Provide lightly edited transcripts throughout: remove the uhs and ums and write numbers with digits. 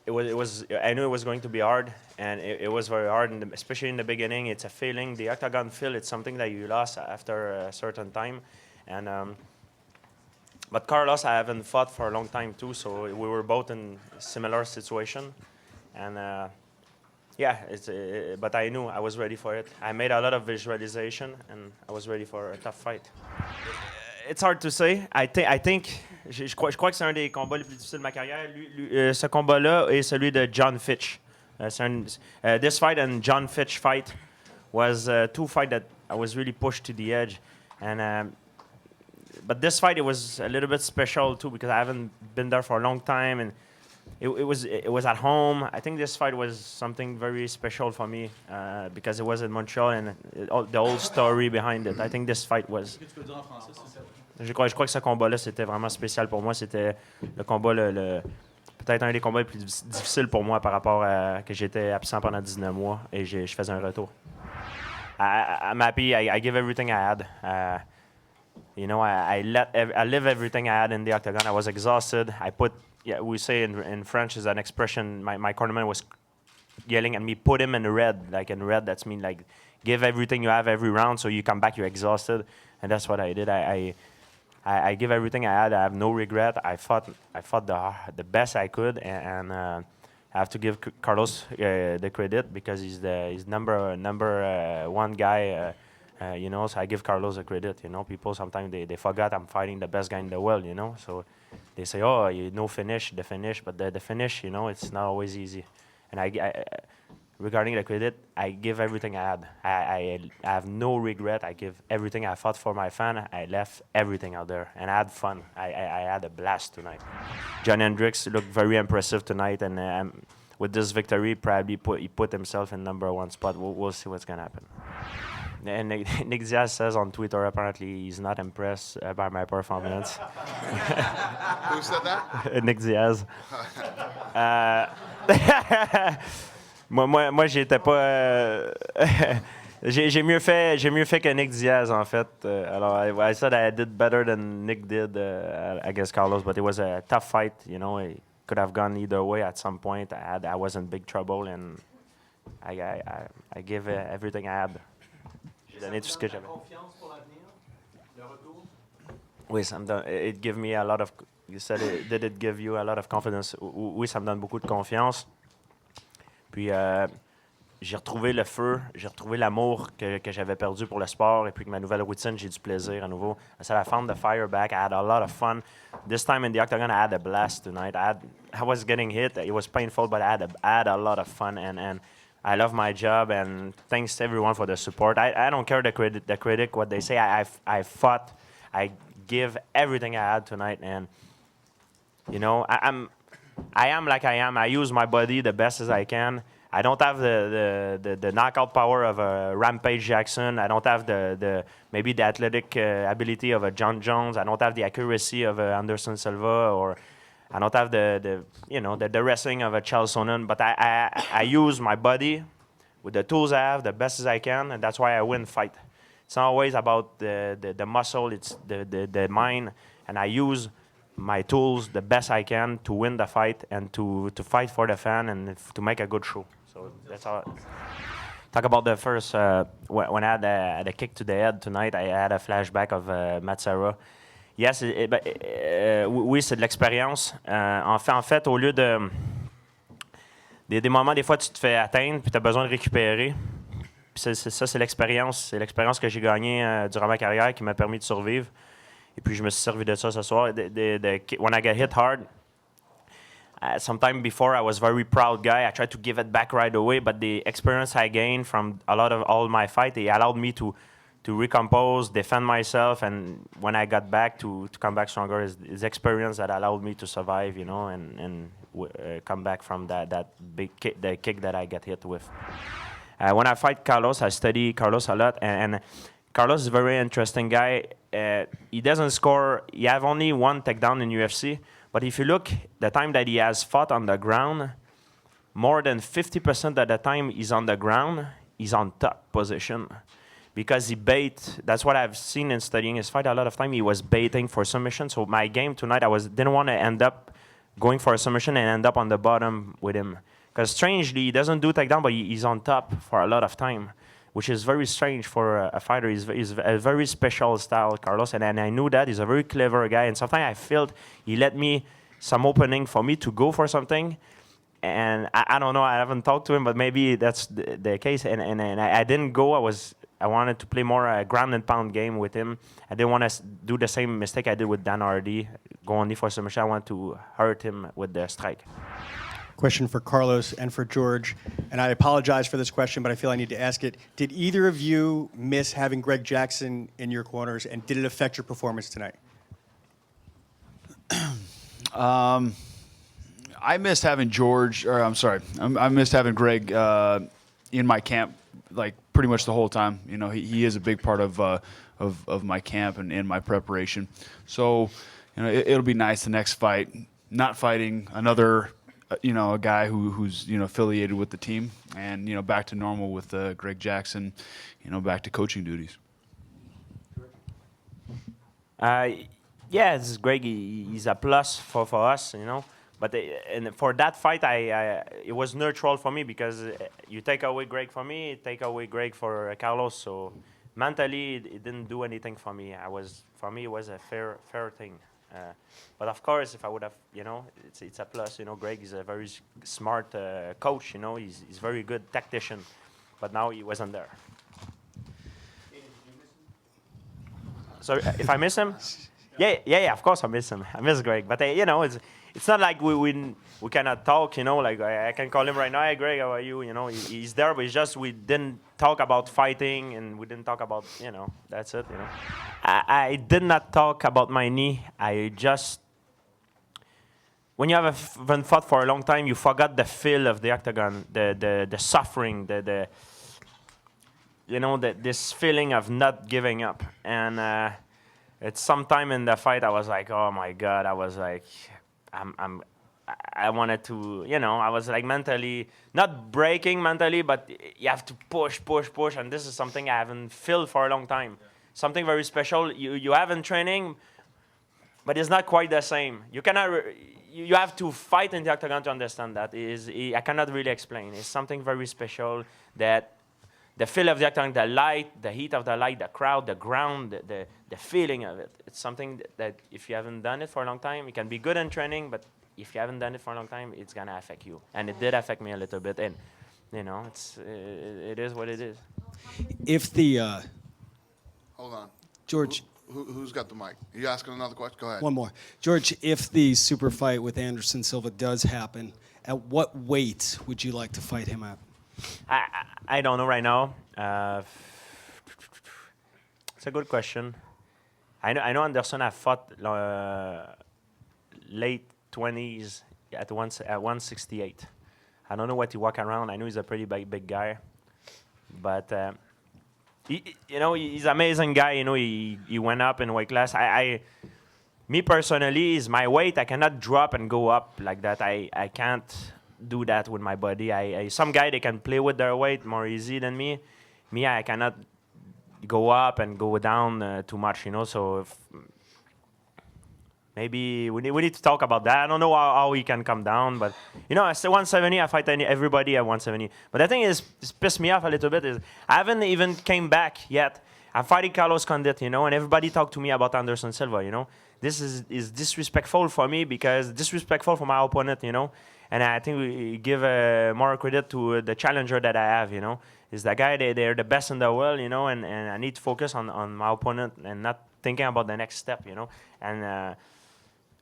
I knew it was going to be hard, and it was very hard, and especially in the beginning. It's a feeling. The octagon feel. It's something that you lost after a certain time, and but Carlos, I haven't fought for a long time too, so we were both in similar situation, and yeah, but I knew I was ready for it. I made a lot of visualization, and I was ready for a tough fight. It's hard to say. I think, je crois que c'est un des combats les plus difficiles de ma carrière. Ce combat-là est celui de John Fitch. This fight and John Fitch fight was two fights that I was really pushed to the edge, and but this fight it was a little bit special too because I haven't been there for a long time, and it was at home. I think this fight was something very special for me because it was in Montreal and the whole story behind it. I think this fight was. Je crois que ce combat-là, c'était vraiment spécial pour moi. C'était le combat, peut-être un des combats les plus difficiles pour moi par rapport à que j'étais absent pendant 19 mois et je faisais un retour. I'm happy. I give everything I had. You know, I live everything I had in the octagon. I was exhausted. We say in French is an expression. My cornerman was yelling at me, put him in red. Like in red, that's mean like give everything you have every round. So you come back, you're exhausted, and that's what I did. I give everything I had. I have no regret. I fought the best I could, and I have to give Carlos the credit because he's number one guy. You know, so I give Carlos the credit. You know, people sometimes they forget I'm fighting the best guy in the world. You know, so they say, oh, the finish, but the finish, you know, it's not always easy. And regarding the credit, I give everything I had. I have no regret. I give everything. I fought for my fan. I left everything out there, and I had fun. I had a blast tonight. John Hendricks looked very impressive tonight, and with this victory, probably he put himself in #1 spot. We'll see what's gonna happen. And Nick Diaz says on Twitter apparently he's not impressed by my performance. Who said that? Nick Diaz. Moi, j'étais pas. J'ai mieux fait que Nick Diaz en fait. Alors I said I did better than Nick did against Carlos, but it was a tough fight. You know, it could have gone either way at some point. I was in big trouble, and I gave everything I had. Donné tout ce que j'avais. Confiance pour l'avenir, le retour. Oui, it gave me a lot of. You said did it give you a lot of confidence? Oui, ça me donne beaucoup de confiance. Puis j'ai retrouvé le feu, j'ai retrouvé l'amour que j'avais perdu pour le sport, et puis que ma nouvelle routine, j'ai du plaisir à nouveau. So I found the fire back. I had a lot of fun. This time in the octagon, I had a blast tonight. I was getting hit. It was painful, but I had a lot of fun, and I love my job, and thanks to everyone for the support. I don't care the critic, what they say. I fought. I give everything I had tonight, and you know, I am like I am. I use my body the best as I can. I don't have the knockout power of a Rampage Jackson. I don't have maybe the athletic ability of a John Jones. I don't have the accuracy of a Anderson Silva, or I don't have the wrestling of a Charles Sonnen, but I use my body with the tools I have the best as I can, and that's why I win fight. It's not always about the muscle, it's the mind, and I use my tools the best I can to win the fight and to fight for the fan and to make a good show. So that's all. Talk about the first, when I had a kick to the head tonight, I had a flashback of Matt Serra. Yes, oui, c'est de l'expérience. En fait, au lieu de... Des moments, des fois, tu te fais atteindre, puis tu as besoin de récupérer. Puis c'est l'expérience. C'est l'expérience que j'ai gagnée durant ma carrière qui m'a permis de survivre. Et puis, je me suis servi de ça ce soir. When I get hit hard, sometime before, I was a very proud guy. I tried to give it back right away, but the experience I gained from all my fight, it allowed me to recompose, defend myself, and when I got back to come back stronger, is experience that allowed me to survive, you know, and come back from that big kick that I got hit with. When I fight Carlos, I study Carlos a lot, and Carlos is a very interesting guy. He doesn't score. He have only one takedown in UFC, but if you look, the time that he has fought on the ground, more than 50% of the time he's on the ground, he's on top position. Because he bait, that's what I've seen in studying his fight. A lot of time he was baiting for submission. So my game tonight, didn't want to end up going for a submission and end up on the bottom with him. Because strangely, he doesn't do takedown, but he's on top for a lot of time, which is very strange for a fighter. He's a very special style, Carlos, and I knew that. He's a very clever guy, and sometimes I felt he let me some opening for me to go for something. And I don't know, I haven't talked to him, but maybe that's the case. And I didn't go. I wanted to play more a ground and pound game with him. I didn't want to do the same mistake I did with Dan Hardy, go only for submission. I want to hurt him with the strike. Question for Carlos and for George, and I apologize for this question, but I feel I need to ask it. Did either of you miss having Greg Jackson in your corners, and did it affect your performance tonight? I missed having I missed having Greg in my camp, like pretty much the whole time. You know, he is a big part of my camp and in my preparation. So, you know, it'll be nice the next fight, not fighting another, a guy who's affiliated with the team, and back to normal with Greg Jackson, back to coaching duties. Yeah, this is Greg. He's a plus for us, But and for that fight, it was neutral for me because you take away Greg for me, take away Greg for Carlos. So mentally, it didn't do anything for me. For me, it was a fair thing. But of course, if I would have, it's a plus. Greg is a very smart coach. He's very good tactician. But now he wasn't there. So if I miss him, yeah, of course I miss him. I miss Greg. But it's not like we cannot talk. Like I can call him right now. Hey, Greg, how are you? He's there, but it's just we didn't talk about fighting and we didn't talk about that's it. I did not talk about my knee. I just when you haven't fought for a long time, you forgot the feel of the octagon, the suffering, this feeling of not giving up. And it's sometime in the fight I was like, oh my God, I was like, I wanted to, I was like mentally, not breaking mentally, but you have to push. And this is something I haven't felt for a long time. Yeah. Something very special. You have in training, but it's not quite the same. You cannot, you have to fight in the octagon to understand that. I cannot really explain. It's something very special that the feel of the octagon, the light, the heat of the light, the crowd, the ground, the feeling of it. It's something that if you haven't done it for a long time, it can be good in training, but if you haven't done it for a long time, it's going to affect you. And it did affect me a little bit. And, it is what it is. If the... Hold on. George... Who's got the mic? Are you asking another question? Go ahead. One more. George, if the super fight with Anderson Silva does happen, at what weight would you like to fight him at? I don't know right now. It's a good question. I know Anderson have fought late 20s at 168. I don't know what he walk around. I know he's a pretty big guy, but he's an amazing guy. He went up in weight class. Me personally, is my weight. I cannot drop and go up like that. I can't do that with my body. Some guy they can play with their weight more easy than me. Me, I cannot go up and go down too much. So maybe we need to talk about that. I don't know how he can come down, but I say 170. I fight everybody at 170. But the thing is, it's pissed me off a little bit. Is I haven't even came back yet. I'm fighting Carlos Condit, and everybody talk to me about Anderson Silva. This is disrespectful for me because disrespectful for my opponent, And I think we give more credit to the challenger that I have, Is the guy, they're the best in the world, and I need to focus on my opponent and not thinking about the next step, And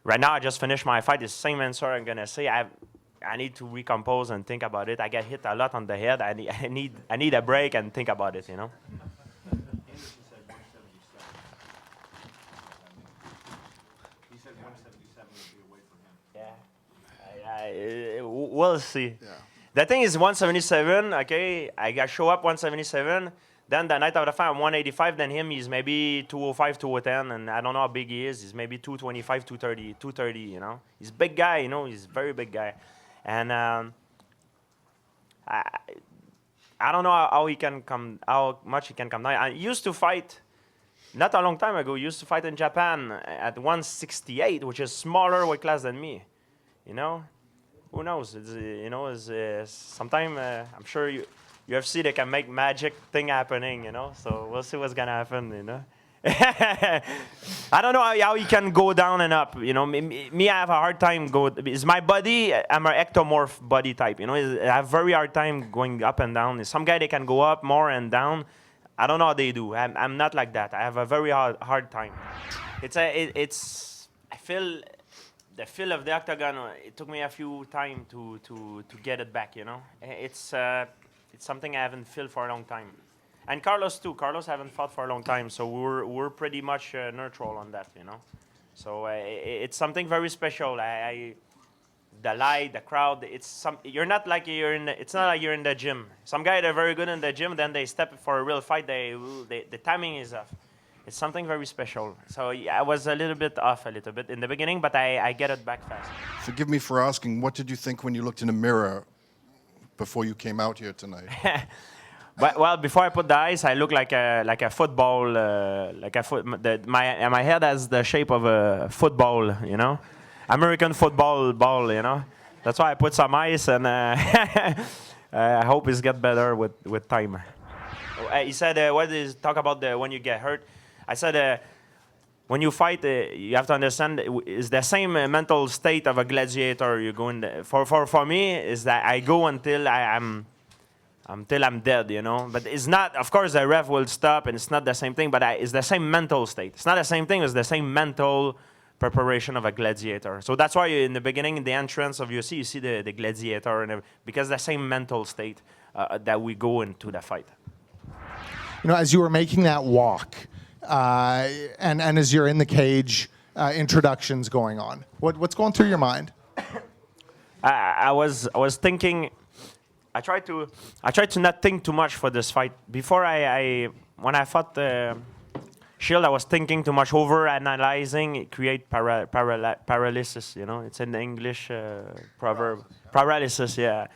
right now, I just finished my fight. It's the same answer I'm going to say. I need to recompose and think about it. I get hit a lot on the head. I need a break and think about it, Anderson said 177. He said 177 would be a weight for him. Yeah. We'll see. Yeah. The thing is 177, okay? I got show up 177. Then the night of the fight, I'm 185. Then him, he's maybe 205, 210. And I don't know how big he is. He's maybe 225, 230, He's a big guy, He's a very big guy. And I don't know how much he can come down. I used to fight, not a long time ago, used to fight in Japan at 168, which is smaller weight class than me. You know, who knows? Sometimes I'm sure UFC they can make magic thing happening. You know, so we'll see what's gonna happen. You know. I don't know how you can go down and up. You know, me I have a hard time Is my body? I'm an ectomorph body type. You know, I have very hard time going up and down. Some guy they can go up more and down. I don't know how they do. I'm not like that. I have a very hard time. I feel the feel of the octagon. It took me a few time to get it back. You know, it's something I haven't felt for a long time. And Carlos too. Carlos haven't fought for a long time, so we're pretty much neutral on that, you know. So it's something very special. The light, the crowd. It's not like you're in the gym. Some guys are very good in the gym, then they step for a real fight. The timing is off. It's something very special. So I was a little bit off in the beginning, but I get it back fast. Forgive me for asking. What did you think when you looked in the mirror before you came out here tonight? Well, before I put the ice, I look like a football, my head has the shape of a football, you know, American football ball, you know. That's why I put some ice, and I hope it's get better with time. He said, "What is talk about when you get hurt?" I said, "When you fight, you have to understand it's the same mental state of a gladiator. You go in. For me, is that I go until I'm dead, you know. But it's not, of course, the ref will stop, and it's not the same thing, but it's the same mental state. It's not the same thing, it's the same mental preparation of a gladiator. So that's why in the beginning, in the entrance of UFC, you see the gladiator, because the same mental state that we go into the fight. You know, as you were making that walk, and as you're in the cage, introductions going on, what's going through your mind? I was thinking. I tried to not think too much for this fight. Before when I fought Shield, I was thinking too much, over analyzing. It create paralysis. You know, it's in the English proverb. Paralysis, yeah.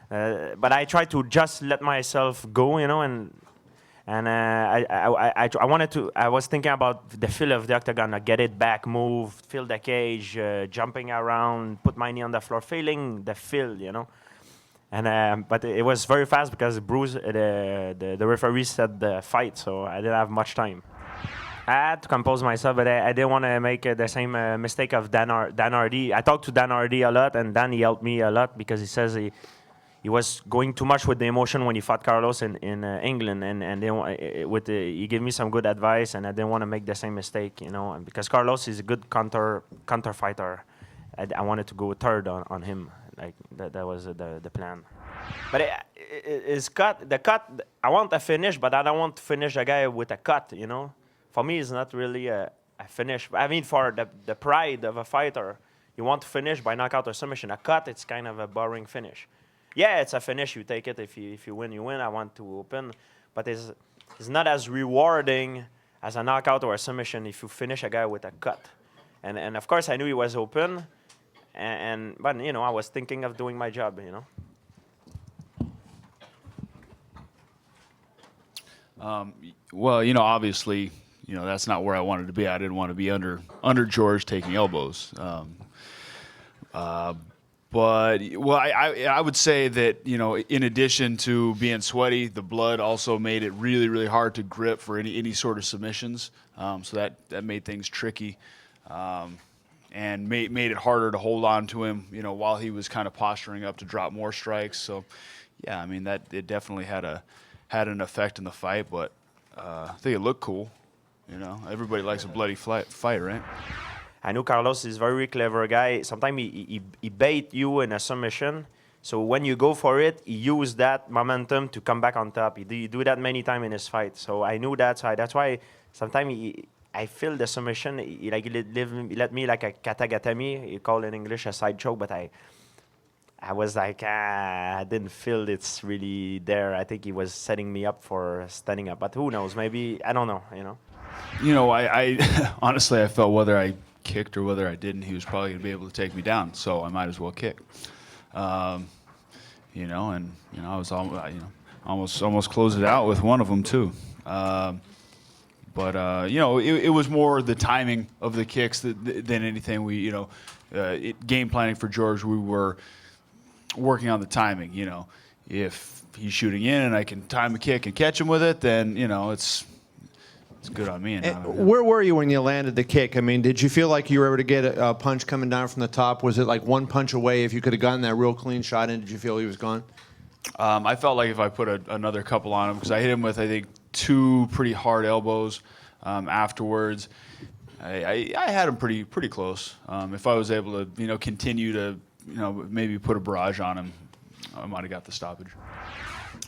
But I tried to just let myself go, you know, and I wanted to. I was thinking about the feel of the octagon, get it back, move, feel the cage, jumping around, put my knee on the floor, feeling the feel, you know. And but it was very fast because Bruce, the referee said the fight, so I didn't have much time. I had to compose myself, but I didn't want to make the same mistake of Dan Hardy. I talked to Dan Hardy a lot, and Dan, he helped me a lot because he says he was going too much with the emotion when he fought Carlos in England, and he gave me some good advice, and I didn't want to make the same mistake, you know, and because Carlos is a good counter fighter. I wanted to go third on him. Like that was the plan. But it's cut. The cut. I want a finish, but I don't want to finish a guy with a cut. You know, for me, it's not really a finish. I mean, for the pride of a fighter, you want to finish by knockout or submission. A cut, it's kind of a boring finish. Yeah, it's a finish. You take it. If you win, you win. I want to open, but it's not as rewarding as a knockout or a submission if you finish a guy with a cut. And of course, I knew he was open. But you know, I was thinking of doing my job, you know. Well, you know, obviously, you know, that's not where I wanted to be. I didn't want to be under George taking elbows. But well, I would say that, you know, in addition to being sweaty, the blood also made it really, really hard to grip for any sort of submissions. So that made things tricky. And made it harder to hold on to him, you know, while he was kind of posturing up to drop more strikes. So, yeah, I mean, it definitely had an effect in the fight, but I think it looked cool. You know, everybody likes a bloody fight, right? I know Carlos is a very clever guy. Sometimes he bait you in a submission. So when you go for it, he used that momentum to come back on top. He do that many times in his fight. So I knew that. So that's why sometimes I feel the submission. He let me like a katagatami. You call it in English a side choke, but I was like, I didn't feel it's really there. I think he was setting me up for standing up. But who knows? Maybe, I don't know, you know. You know, I honestly, I felt whether I kicked or whether I didn't, he was probably going to be able to take me down. So I might as well kick. You know, and, you know, I was almost closed it out with one of them, too. But, you know, it was more the timing of the kicks than anything. We, you know, game planning for George, we were working on the timing. You know, if he's shooting in and I can time a kick and catch him with it, then you know it's good on me. And where were you when you landed the kick? I mean, did you feel like you were able to get a punch coming down from the top? Was it like one punch away? If you could have gotten that real clean shot in, did you feel he was gone? I felt like if I put another couple on him, because I hit him with, I think, 2 pretty hard elbows afterwards. I had him pretty close. If I was able to, you know, continue to, you know, maybe put a barrage on him, I might have got the stoppage.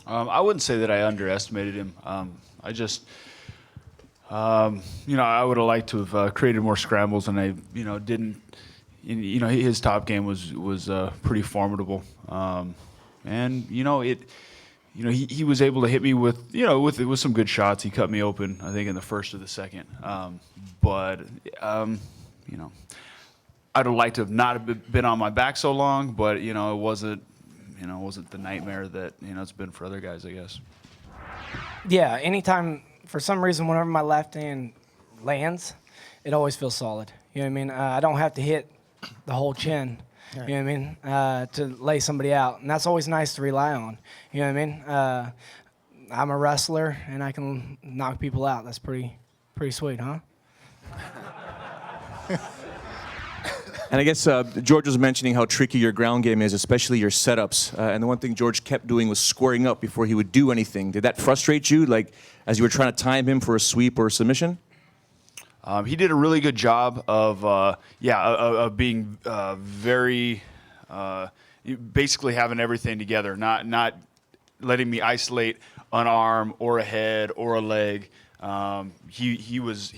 I wouldn't say that I underestimated him. I just, you know, I would have liked to have created more scrambles, and I, you know, didn't. You know, his top game was pretty formidable. And you know he was able to hit me with with some good shots. He cut me open, I think, in the first or the second. But you know, I'd have liked to have not been on my back so long. But you know, it wasn't the nightmare that it's been for other guys, I guess. Yeah, anytime, for some reason, whenever my left hand lands, it always feels solid. You know what I mean? I don't have to hit the whole chin. You know what I mean? To lay somebody out. And that's always nice to rely on. You know what I mean? I'm a wrestler, and I can knock people out. That's pretty sweet, huh? And I guess George was mentioning how tricky your ground game is, especially your setups. And the one thing George kept doing was squaring up before he would do anything. Did that frustrate you, like as you were trying to time him for a sweep or a submission? He did a really good job of being very basically having everything together, not letting me isolate an arm or a head or a leg. He was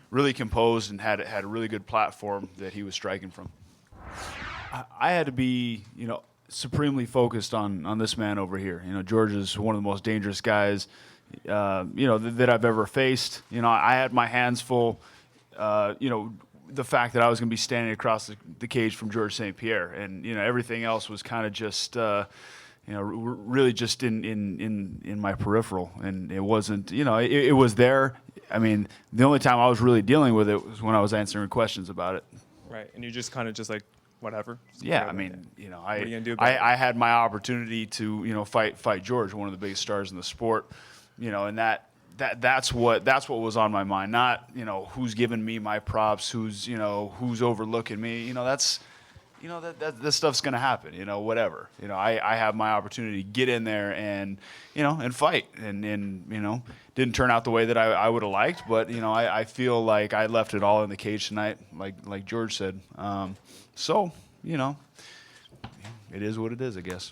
really composed and had a really good platform that he was striking from. I had to be supremely focused on this man over here. George is one of the most dangerous guys that I've ever faced. I had my hands full. The fact that I was going to be standing across the cage from George St-Pierre, and everything else was kind of just really just in my peripheral, and it wasn't. It was there. I mean, the only time I was really dealing with it was when I was answering questions about it. Right, and you just kind of just like whatever. Yeah, I mean, what are you gonna do about it? I had my opportunity to fight George, one of the biggest stars in the sport. And that's what was on my mind. Not who's giving me my props, who's overlooking me. That stuff's gonna happen. Whatever. I have my opportunity to get in there and fight, and didn't turn out the way that I would have liked, but I feel like I left it all in the cage tonight, like George said. So it is what it is, I guess.